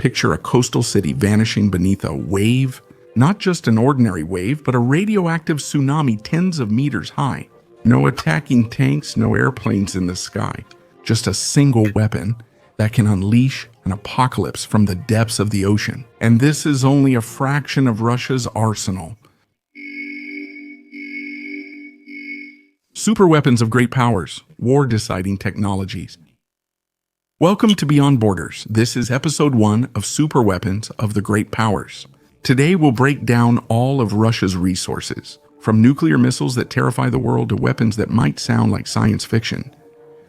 Picture a coastal city vanishing beneath a wave, not just an ordinary wave, but a radioactive tsunami tens of meters high. No attacking tanks, no airplanes in the sky, just a single weapon that can unleash an apocalypse from the depths of the ocean. And this is only a fraction of Russia's arsenal. Superweapons of great powers, war-deciding technologies. Welcome to Beyond Borders. This is episode 1 of Superweapons of the Great Powers. Today we'll break down all of Russia's resources, from nuclear missiles that terrify the world to weapons that might sound like science fiction.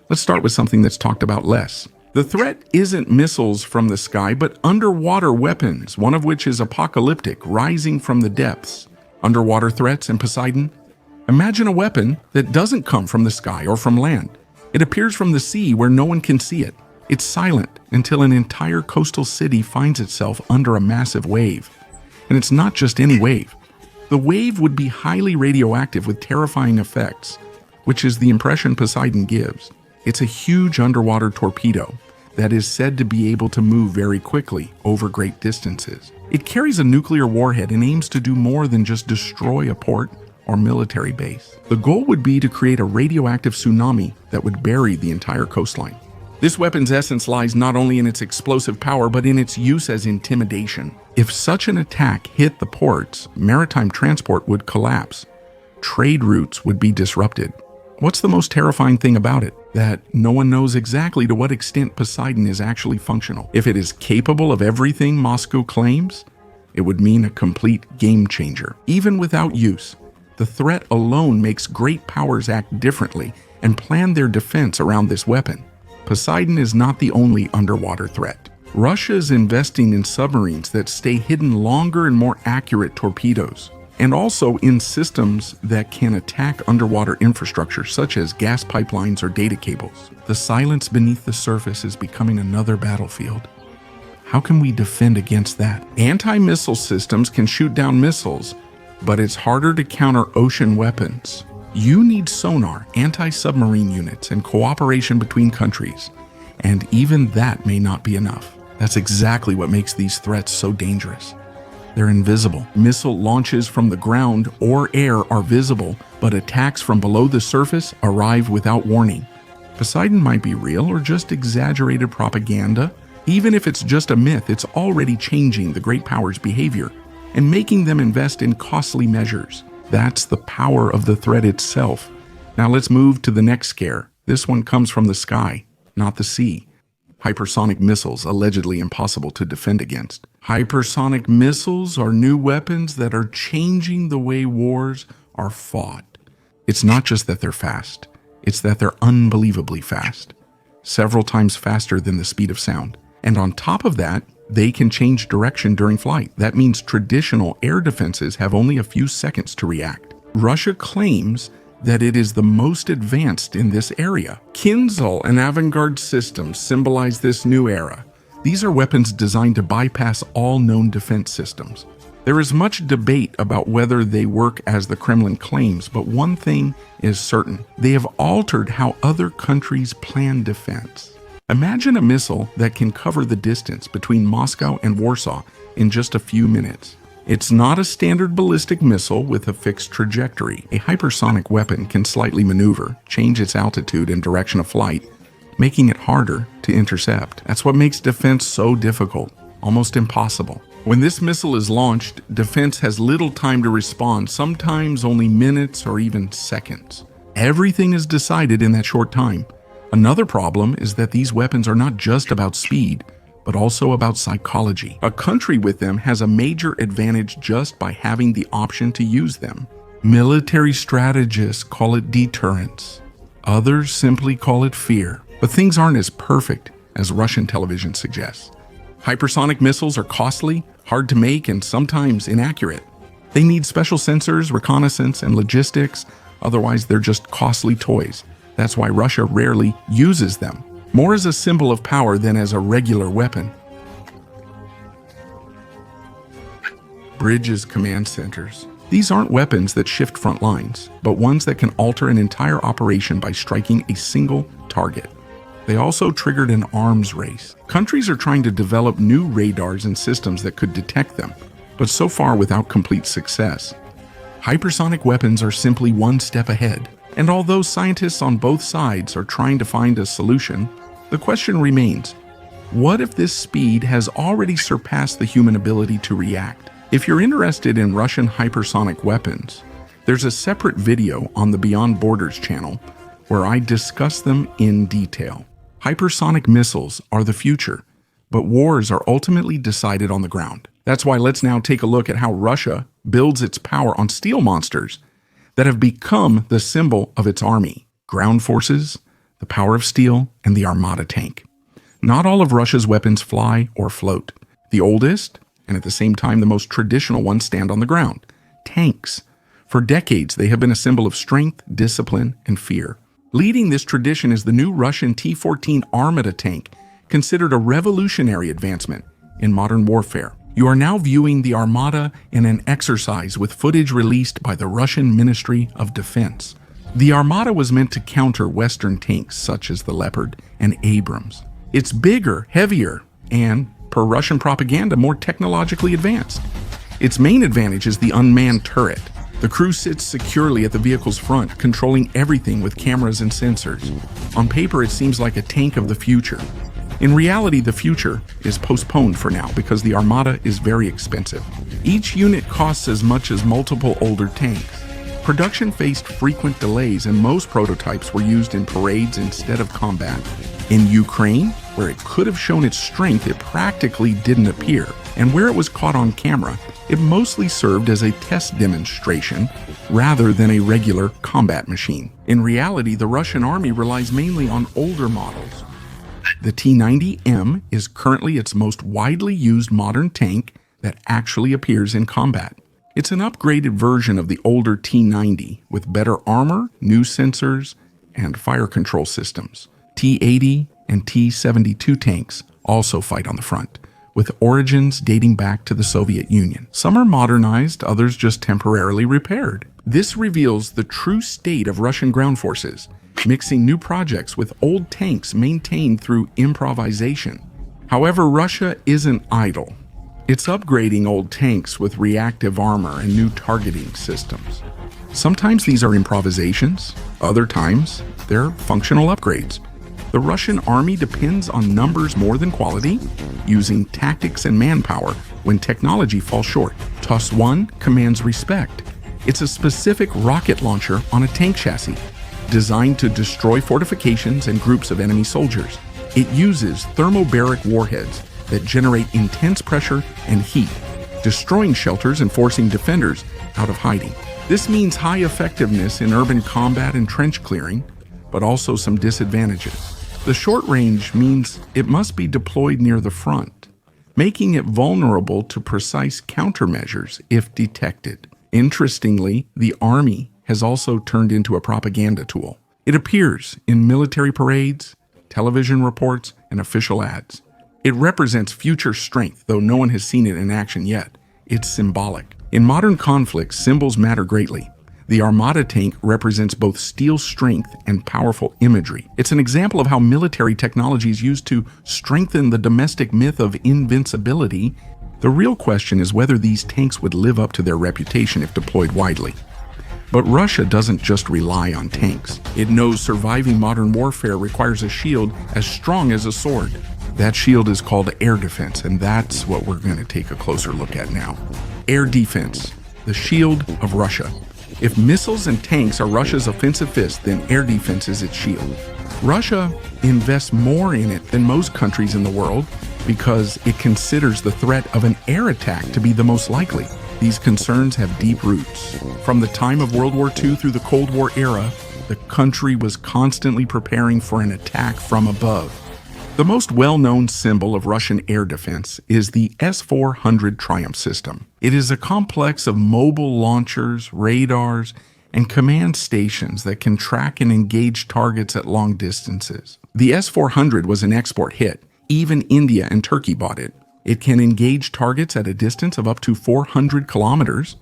Let's start with something that's talked about less. The threat isn't missiles from the sky, but underwater weapons, one of which is apocalyptic, rising from the depths. Underwater threats and Poseidon? Imagine a weapon that doesn't come from the sky or from land. It appears from the sea where no one can see it. It's silent until an entire coastal city finds itself under a massive wave. And it's not just any wave. The wave would be highly radioactive with terrifying effects, which is the impression Poseidon gives. It's a huge underwater torpedo that is said to be able to move very quickly over great distances. It carries a nuclear warhead and aims to do more than just destroy a port or military base. The goal would be to create a radioactive tsunami that would bury the entire coastline. This weapon's essence lies not only in its explosive power, but in its use as intimidation. If such an attack hit the ports, maritime transport would collapse. Trade routes would be disrupted. What's the most terrifying thing about it? That no one knows exactly to what extent Poseidon is actually functional. If it is capable of everything Moscow claims, it would mean a complete game changer. Even without use, the threat alone makes great powers act differently and plan their defense around this weapon. Poseidon is not the only underwater threat. Russia is investing in submarines that stay hidden longer and more accurate torpedoes, and also in systems that can attack underwater infrastructure such as gas pipelines or data cables. The silence beneath the surface is becoming another battlefield. How can we defend against that? Anti-missile systems can shoot down missiles, but it's harder to counter ocean weapons. You need sonar, anti-submarine units, and cooperation between countries. And even that may not be enough. That's exactly what makes these threats so dangerous. They're invisible. Missile launches from the ground or air are visible, but attacks from below the surface arrive without warning. Poseidon might be real or just exaggerated propaganda. Even if it's just a myth, it's already changing the great powers' behavior and making them invest in costly measures. That's the power of the threat itself. Now let's move to the next scare. This one comes from the sky, not the sea. Hypersonic missiles, allegedly impossible to defend against. Hypersonic missiles are new weapons that are changing the way wars are fought. It's not just that they're fast, it's that they're unbelievably fast. Several times faster than the speed of sound. And on top of that, they can change direction during flight. That means traditional air defenses have only a few seconds to react. Russia claims that it is the most advanced in this area. Kinzhal and avant-garde systems symbolize this new era. These are weapons designed to bypass all known defense systems. There is much debate about whether they work as the Kremlin claims, but one thing is certain. They have altered how other countries plan defense. Imagine a missile that can cover the distance between Moscow and Warsaw in just a few minutes. It's not a standard ballistic missile with a fixed trajectory. A hypersonic weapon can slightly maneuver, change its altitude and direction of flight, making it harder to intercept. That's what makes defense so difficult, almost impossible. When this missile is launched, defense has little time to respond, sometimes only minutes or even seconds. Everything is decided in that short time. Another problem is that these weapons are not just about speed, but also about psychology. A country with them has a major advantage just by having the option to use them. Military strategists call it deterrence. Others simply call it fear. But things aren't as perfect as Russian television suggests. Hypersonic missiles are costly, hard to make, and sometimes inaccurate. They need special sensors, reconnaissance, and logistics, otherwise they're just costly toys. That's why Russia rarely uses them, more as a symbol of power than as a regular weapon. Bridges command centers. These aren't weapons that shift front lines, but ones that can alter an entire operation by striking a single target. They also triggered an arms race. Countries are trying to develop new radars and systems that could detect them, but so far without complete success. Hypersonic weapons are simply one step ahead, and although scientists on both sides are trying to find a solution, the question remains, what if this speed has already surpassed the human ability to react? If you're interested in Russian hypersonic weapons, there's a separate video on the Beyond Borders channel where I discuss them in detail. Hypersonic missiles are the future, but wars are ultimately decided on the ground. That's why let's now take a look at how Russia builds its power on steel monsters that have become the symbol of its army. Ground forces, the power of steel, and the Armata tank. Not all of Russia's weapons fly or float. The oldest, and at the same time the most traditional ones, stand on the ground. Tanks. For decades, they have been a symbol of strength, discipline, and fear. Leading this tradition is the new Russian T-14 Armata tank, considered a revolutionary advancement in modern warfare. You are now viewing the Armata in an exercise with footage released by the Russian Ministry of Defense. The Armata was meant to counter Western tanks such as the Leopard and Abrams. It's bigger, heavier, and, per Russian propaganda, more technologically advanced. Its main advantage is the unmanned turret. The crew sits securely at the vehicle's front, controlling everything with cameras and sensors. On paper, it seems like a tank of the future. In reality, the future is postponed for now because the Armata is very expensive. Each unit costs as much as multiple older tanks. Production faced frequent delays, and most prototypes were used in parades instead of combat. In Ukraine, where it could have shown its strength, it practically didn't appear. And where it was caught on camera, it mostly served as a test demonstration rather than a regular combat machine. In reality, the Russian army relies mainly on older models. The T-90M is currently its most widely used modern tank that actually appears in combat. It's an upgraded version of the older T-90 with better armor, new sensors, and fire control systems. T-80 and T-72 tanks also fight on the front, with origins dating back to the Soviet Union. Some are modernized, others just temporarily repaired. This reveals the true state of Russian ground forces, mixing new projects with old tanks maintained through improvisation. However, Russia isn't idle. It's upgrading old tanks with reactive armor and new targeting systems. Sometimes these are improvisations, other times they're functional upgrades. The Russian army depends on numbers more than quality, using tactics and manpower when technology falls short. TOS-1 commands respect. It's a specific rocket launcher on a tank chassis, designed to destroy fortifications and groups of enemy soldiers. It uses thermobaric warheads that generate intense pressure and heat, destroying shelters and forcing defenders out of hiding. This means high effectiveness in urban combat and trench clearing, but also some disadvantages. The short range means it must be deployed near the front, making it vulnerable to precise countermeasures if detected. Interestingly, the army has also turned into a propaganda tool. It appears in military parades, television reports, and official ads. It represents future strength, though no one has seen it in action yet. It's symbolic. In modern conflicts, symbols matter greatly. The Armata tank represents both steel strength and powerful imagery. It's an example of how military technology is used to strengthen the domestic myth of invincibility. The real question is whether these tanks would live up to their reputation if deployed widely. But Russia doesn't just rely on tanks. It knows surviving modern warfare requires a shield as strong as a sword. That shield is called air defense, and that's what we're going to take a closer look at now. Air defense, the shield of Russia. If missiles and tanks are Russia's offensive fist, then air defense is its shield. Russia invests more in it than most countries in the world because it considers the threat of an air attack to be the most likely. These concerns have deep roots. From the time of World War II through the Cold War era, the country was constantly preparing for an attack from above. The most well-known symbol of Russian air defense is the S-400 Triumph system. It is a complex of mobile launchers, radars, and command stations that can track and engage targets at long distances. The S-400 was an export hit. Even India and Turkey bought it. It can engage targets at a distance of up to 400 kilometers,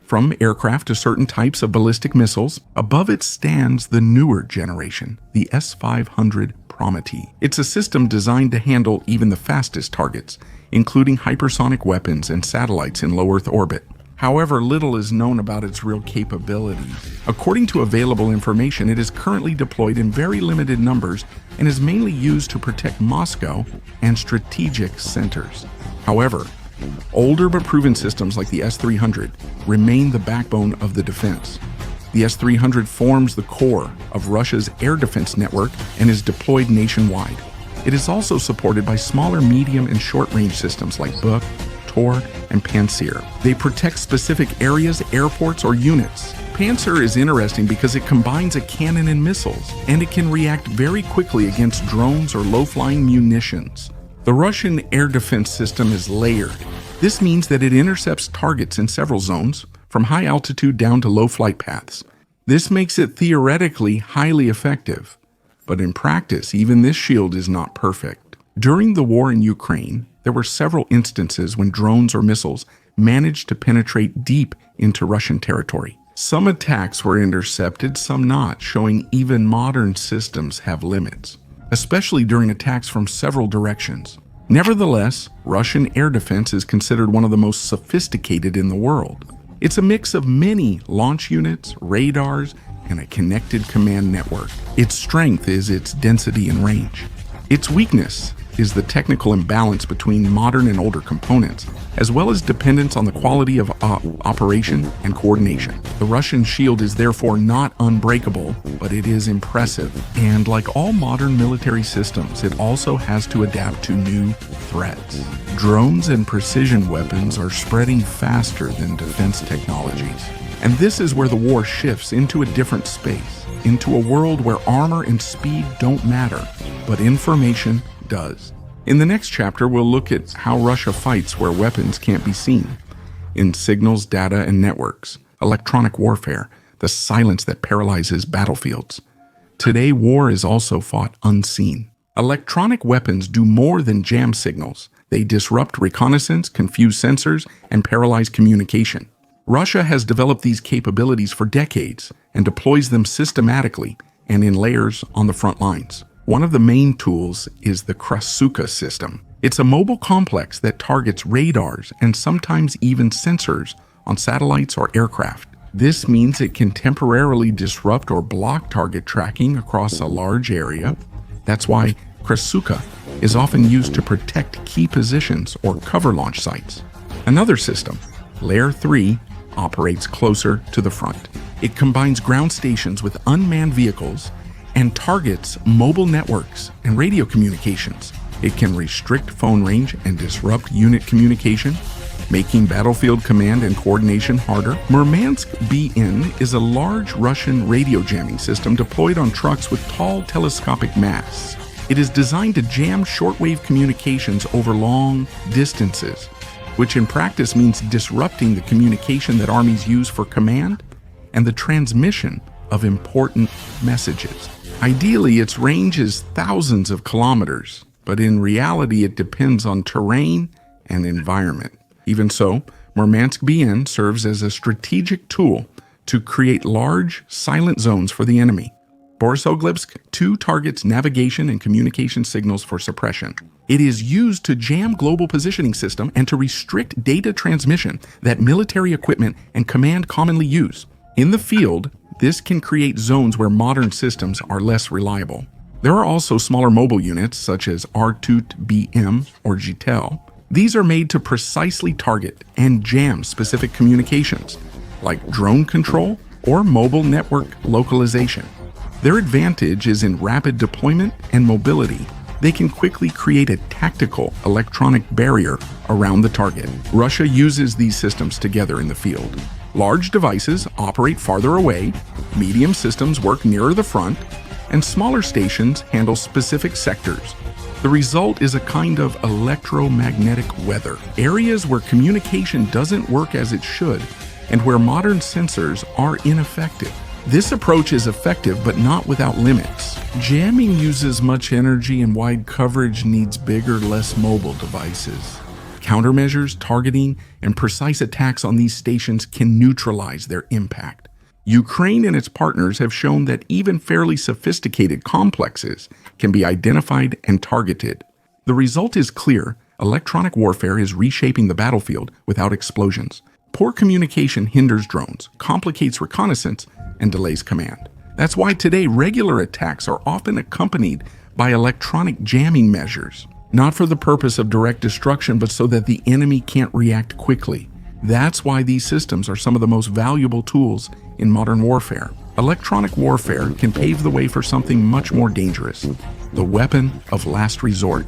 from aircraft to certain types of ballistic missiles. Above it stands the newer generation, the S-500 Prometee. It's a system designed to handle even the fastest targets, including hypersonic weapons and satellites in low Earth orbit. However, little is known about its real capabilities. According to available information, it is currently deployed in very limited numbers and is mainly used to protect Moscow and strategic centers. However, older but proven systems like the S-300 remain the backbone of the defense. The S-300 forms the core of Russia's air defense network and is deployed nationwide. It is also supported by smaller, medium, and short-range systems like Buk, Tor, and Pantsir. They protect specific areas, airports, or units. Pantsir is interesting because it combines a cannon and missiles, and it can react very quickly against drones or low-flying munitions. The Russian air defense system is layered. This means that it intercepts targets in several zones, from high altitude down to low flight paths. This makes it theoretically highly effective, but in practice, even this shield is not perfect. During the war in Ukraine, there were several instances when drones or missiles managed to penetrate deep into Russian territory. Some attacks were intercepted, some not, showing even modern systems have limits, especially during attacks from several directions. Nevertheless, Russian air defense is considered one of the most sophisticated in the world. It's a mix of many launch units, radars, and a connected command network. Its strength is its density and range. Its weakness is the technical imbalance between modern and older components, as well as dependence on the quality of operation and coordination. The Russian shield is therefore not unbreakable, but it is impressive. And like all modern military systems, it also has to adapt to new threats. Drones and precision weapons are spreading faster than defense technologies. And this is where the war shifts into a different space, into a world where armor and speed don't matter, but information does. In the next chapter, we'll look at how Russia fights where weapons can't be seen. In signals, data, and networks, electronic warfare, the silence that paralyzes battlefields. Today, war is also fought unseen. Electronic weapons do more than jam signals. They disrupt reconnaissance, confuse sensors, and paralyze communication. Russia has developed these capabilities for decades and deploys them systematically and in layers on the front lines. One of the main tools is the Krasuka system. It's a mobile complex that targets radars and sometimes even sensors on satellites or aircraft. This means it can temporarily disrupt or block target tracking across a large area. That's why Krasuka is often used to protect key positions or cover launch sites. Another system, Layer 3, operates closer to the front. It combines ground stations with unmanned vehicles and targets mobile networks and radio communications. It can restrict phone range and disrupt unit communication, making battlefield command and coordination harder. Murmansk BN is a large Russian radio jamming system deployed on trucks with tall telescopic masts. It is designed to jam shortwave communications over long distances, which in practice means disrupting the communication that armies use for command and the transmission of important messages. Ideally, its range is thousands of kilometers, but in reality, it depends on terrain and environment. Even so, Murmansk BN serves as a strategic tool to create large, silent zones for the enemy. Borisogledsk 2 targets navigation and communication signals for suppression. It is used to jam global positioning system and to restrict data transmission that military equipment and command commonly use. In the field, this can create zones where modern systems are less reliable. There are also smaller mobile units such as R2 BM or GTEL. These are made to precisely target and jam specific communications, like drone control or mobile network localization. Their advantage is in rapid deployment and mobility. They can quickly create a tactical electronic barrier around the target. Russia uses these systems together in the field. Large devices operate farther away, medium systems work nearer the front, and smaller stations handle specific sectors. The result is a kind of electromagnetic weather, areas where communication doesn't work as it should, and where modern sensors are ineffective. This approach is effective, but not without limits. Jamming uses much energy and wide coverage needs bigger, less mobile devices. Countermeasures, targeting, and precise attacks on these stations can neutralize their impact. Ukraine and its partners have shown that even fairly sophisticated complexes can be identified and targeted. The result is clear. Electronic warfare is reshaping the battlefield without explosions. Poor communication hinders drones, complicates reconnaissance, and delays command. That's why today regular attacks are often accompanied by electronic jamming measures, not for the purpose of direct destruction, but so that the enemy can't react quickly. That's why these systems are some of the most valuable tools in modern warfare. Electronic warfare can pave the way for something much more dangerous, the weapon of last resort.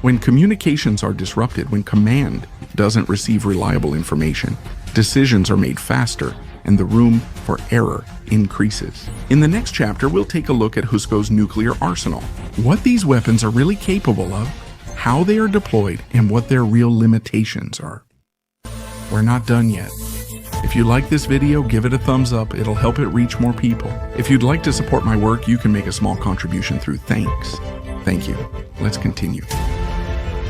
When communications are disrupted, when command doesn't receive reliable information, decisions are made faster, and the room for error increases. In the next chapter, we'll take a look at Husko's nuclear arsenal, what these weapons are really capable of, how they are deployed, and what their real limitations are. We're not done yet. If you like this video, give it a thumbs up. It'll help it reach more people. If you'd like to support my work, you can make a small contribution through thanks. Thank you. Let's continue.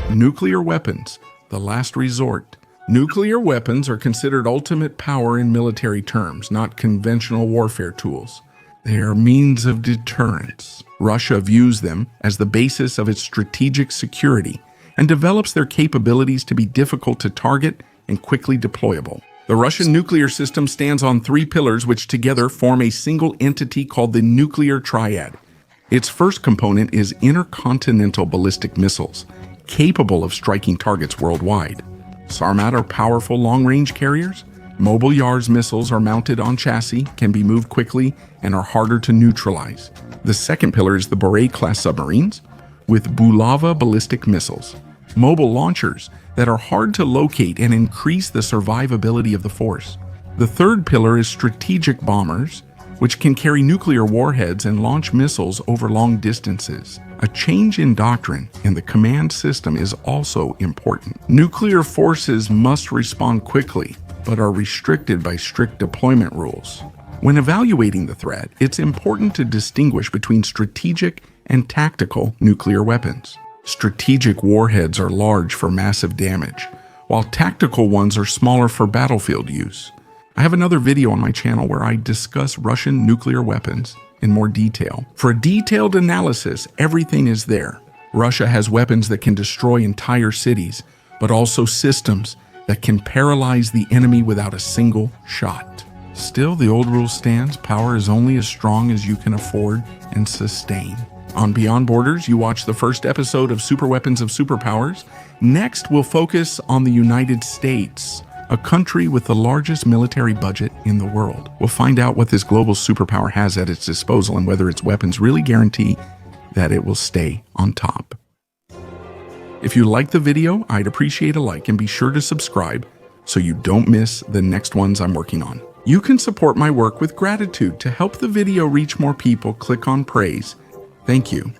Nuclear weapons, the last resort. Nuclear weapons are considered ultimate power in military terms, not conventional warfare tools. They are means of deterrence. Russia views them as the basis of its strategic security and develops their capabilities to be difficult to target and quickly deployable. The Russian nuclear system stands on three pillars which together form a single entity called the nuclear triad. Its first component is intercontinental ballistic missiles, capable of striking targets worldwide. Sarmat are powerful long-range carriers. Mobile Yars missiles are mounted on chassis, can be moved quickly, and are harder to neutralize. The second pillar is the Borei-class submarines, with Bulava ballistic missiles, mobile launchers that are hard to locate and increase the survivability of the force. The third pillar is strategic bombers, which can carry nuclear warheads and launch missiles over long distances. A change in doctrine in the command system is also important. Nuclear forces must respond quickly, but are restricted by strict deployment rules. When evaluating the threat, it's important to distinguish between strategic and tactical nuclear weapons. Strategic warheads are large for massive damage, while tactical ones are smaller for battlefield use. I have another video on my channel where I discuss Russian nuclear weapons in more detail. For a detailed analysis, everything is there. Russia has weapons that can destroy entire cities, but also systems that can paralyze the enemy without a single shot. Still, the old rule stands: power is only as strong as you can afford and sustain. On Beyond Borders, you watch the first episode of Superweapons of Superpowers. Next, we'll focus on the United States, a country with the largest military budget in the world. We'll find out what this global superpower has at its disposal and whether its weapons really guarantee that it will stay on top. If you like the video, I'd appreciate a like and be sure to subscribe so you don't miss the next ones I'm working on. You can support my work with gratitude. To help the video reach more people, click on praise. Thank you.